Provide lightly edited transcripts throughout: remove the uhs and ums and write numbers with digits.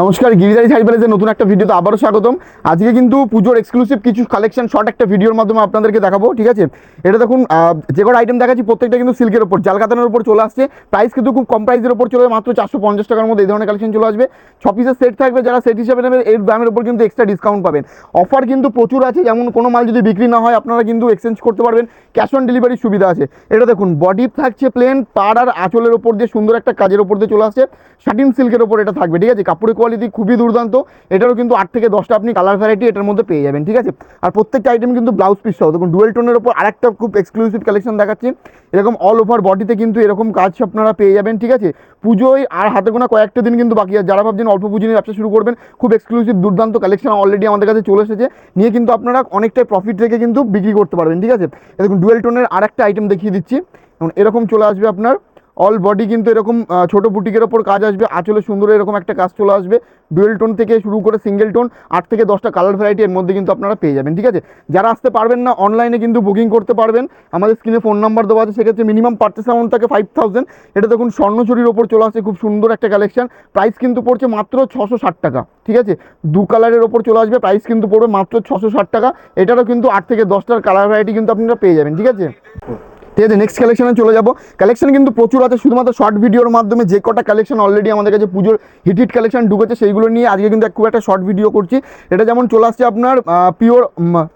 নমস্কার, গিরিধারী শাড়ি প্যালেসের নতুন একটা ভিডিওতে আবারও স্বাগতম। আজকে কিন্তু পুজোর এক্সক্লুসিভ কিছু কালেকশন শর্ট একটা ভিডিওর মাধ্যমে আপনাদেরকে দেখাবো, ঠিক আছে। এটা দেখুন, যে কটা আইটেম দেখাচ্ছি প্রত্যেকটা কিন্তু সিল্কের ওপর, জাল কাতানের উপর চলে আসছে। প্রাইস কিন্তু খুব কম প্রাইসের ওপর চলে মাত্র 450 টাকার মধ্যে এই ধরনের কালেকশন চলে আসবে। 6 পিসের সেট থাকবে, যারা সেট হিসেবে নেবেন এর দামের উপর কিন্তু এক্সট্রা ডিসকাউন্ট পাবেন। অফার কিন্তু প্রচুর আছে, যেমন কোনো মাল যদি বিক্রি না হয় আপনারা কিন্তু এক্সচেঞ্জ করতে পারবেন, ক্যাশ অন ডেলিভারির সুবিধা আছে। এটা দেখুন, বডি থাকছে প্লেন, পাড় আর আঁচলের ওপর দিয়ে সুন্দর একটা কাজের ওপর দিয়ে চলে আসছে। শাটিন সিল্কের ওপর এটা থাকবে, ঠিক আছে। কাপড়ের কোয়ালিটি খুবই দুর্দান্ত। এটারও কিন্তু 8 থেকে 10টা আপনি কালার ভ্যারাইটি এটার মধ্যে পেয়ে যাবেন, ঠিক আছে। আর প্রত্যেকটা আইটেম কিন্তু ব্লাউজ পিস সহ। দেখুন, ডুয়েল টোনের ওপর আরেকটা খুব এক্সক্লুসিভ কালেকশন দেখাচ্ছি। এরকম অল ওভার বডিতে কিন্তু এরকম কাজ আপনারা পেয়ে যাবেন, ঠিক আছে। পুজোয় আর হাতে গোনা কয়েকটা দিন কিন্তু বাকি আছে। যারা ভাবছেন অল্প পুঁজি নিয়ে ব্যবসা শুরু করবেন, খুব এক্সক্লুসিভ দুর্দান্ত কালেকশন অলরেডি আমাদের কাছে চলে এসেছে। নিয়ে কিন্তু আপনারা অনেকটাই প্রফিট রেখে কিন্তু বিক্রি করতে পারবেন, ঠিক আছে। দেখুন, ডুয়েল টোনের আরেকটা আইটেম দেখিয়ে দিচ্ছি। এরকম চলে আসবে আপনার অল বডি, কিন্তু এরকম ছোটো বুটিকের ওপর কাজ আসবে। আঁচলে সুন্দর এরকম একটা কাজ চলে আসবে। ডুয়েল টোন থেকে শুরু করে সিঙ্গেল টোন 8 থেকে 10টা কালার ভ্যারাইটি এর মধ্যে কিন্তু আপনারা পেয়ে যাবেন, ঠিক আছে। যারা আসতে পারবেন না, অনলাইনে কিন্তু বুকিং করতে পারবেন। আমাদের স্ক্রিনে ফোন নাম্বার দেওয়া আছে, সেক্ষেত্রে মিনিমাম পার্চেস অ্যামাউন্ট থাকে 5000। এটা দেখুন, স্বর্ণচুরির ওপর চলে আসছে, খুব সুন্দর একটা কালেকশন। প্রাইস কিন্তু পড়ছে মাত্র 660 টাকা, ঠিক আছে। দু কালারের ওপর চলে আসবে, প্রাইস কিন্তু পড়বে মাত্র 660 টাকা। এটারও কিন্তু 8 থেকে 10টার কালার ভ্যারাইটি কিন্তু আপনারা পেয়ে যাবেন, ঠিক আছে। ঠিক আছে, নেক্সট কালেকশনে চলে যাবো। কালেকশন কিন্তু প্রচুর আছে, শুধুমাত্র শর্ট ভিডিওর মাধ্যমে যে কটা কালেকশন অলরেডি আমাদের কাছে পুজোর হিট কালেকশন ঢুকেছে সেইগুলো নিয়ে আজকে কিন্তু খুব একটা শর্ট ভিডিও করছি। এটা যেমন চলে আসছে আপনার পিওর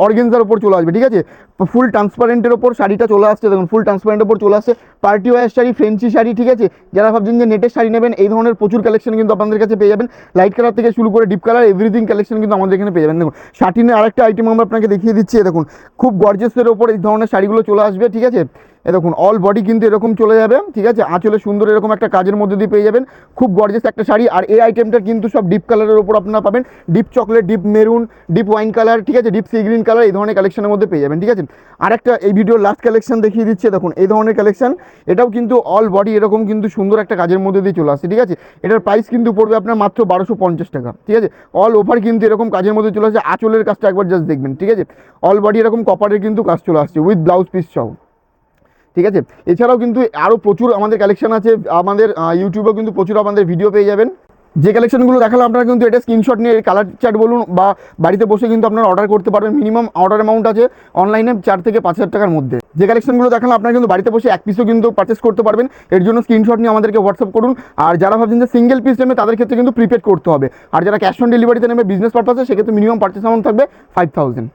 অর্গেনজার ওপর চলে আসবে, ঠিক আছে। ফুল ট্রান্সপারেন্টের ওপর শাড়িটা চলে আসছে। দেখুন, ফুল ট্রান্সপারেন্টের ওপর চলে আসছে party wear sari, fancy sari, ঠিক আছে। যারা ভাবছেন যে নেটের শাড়ি নেবেন, এই ধরনের প্রচুর কালেকশন কিন্তু আপনাদের কাছে পেয়ে যাবেন। লাইট কালার থেকে শুরু করে ডিপ কালার এভরিথিং কালেকশন কিন্তু আমাদের এখানে পেয়ে যাবেন। দেখুন, শাটিনের আরেকটা আইটেম আমরা আপনাকে দেখিয়ে দিচ্ছি। দেখুন, খুব গর্জিয়াসের ওপর এই ধরনের শাড়িগুলো চলে আসবে, ঠিক আছে। দেখুন, অল বডি কিন্তু এরকম চলে যাবে, ঠিক আছে। আঁচলে সুন্দর এরকম একটা কাজের মধ্যে দিয়ে পেয়ে যাবেন, খুব গর্জিয়াস একটা শাড়ি। আর এই আইটেমটা কিন্তু সব ডিপ কালারের ওপর আপনারা পাবেন। Deep chocolate, deep maroon, deep wine colour, ঠিক আছে, ডিপ সি গ্রিন কালার, এই ধরনের কালেকশনের মধ্যে পেয়ে যাবেন, ঠিক আছে। আর একটা এই ভিডিওর লাস্ট কালেকশন দেখিয়ে দিচ্ছে। দেখুন, এই ধরনের কালেকশন, এটাও কিন্তু অল বডি এরকম কিন্তু সুন্দর একটা কাজের মধ্যে দিয়ে চলে আসছে, ঠিক আছে। এটার প্রাইস কিন্তু পড়বে আপনার মাত্র 1250 টাকা, ঠিক আছে। অল ওভার কিন্তু এরকম কাজের মধ্যে চলে আসছে। আঁচলের কাজটা একবার জাস্ট দেখবেন, ঠিক আছে। অল বডি এরকম কপারের কিন্তু কাজ চলে আসছে উইথ ব্লাউজ পিস সহ, ঠিক আছে। এছাড়াও কিন্তু আরও প্রচুর আমাদের কালেকশন আছে। আমাদের ইউটিউবেও কিন্তু প্রচুর আমাদের ভিডিও পেয়ে যাবেন। যে কালেকশনগুলো দেখালাম আপনারা কিন্তু এটা স্ক্রিনশট নিয়ে কালার চার্ট বলুন বা বাড়িতে বসে কিন্তু আপনারা অর্ডার করতে পারবেন। মিনিমাম অর্ডার অ্যামাউন্ট আছে অনলাইনে 4 থেকে 5000 টাকার মধ্যে। যে কালেকশনগুলো দেখালাম আপনারা কিন্তু বাড়িতে বসে এক পিসও কিন্তু পারচেস করতে পারবেন। এর জন্য স্ক্রিনশট নিয়ে আমাদেরকে হোয়াটসঅ্যাপ করুন। আর যারা ভাবছেন যে সিঙ্গেল পিস নেবে তাদের ক্ষেত্রে কিন্তু প্রিপেড করতে হবে। আর যারা ক্যাশ অন ডেলিভারিতে নেবে বিজনেস পারপাসে, সেক্ষেত্রে মিনিমাম পারচেস অ্যামাউন্ট থাকবে 5000।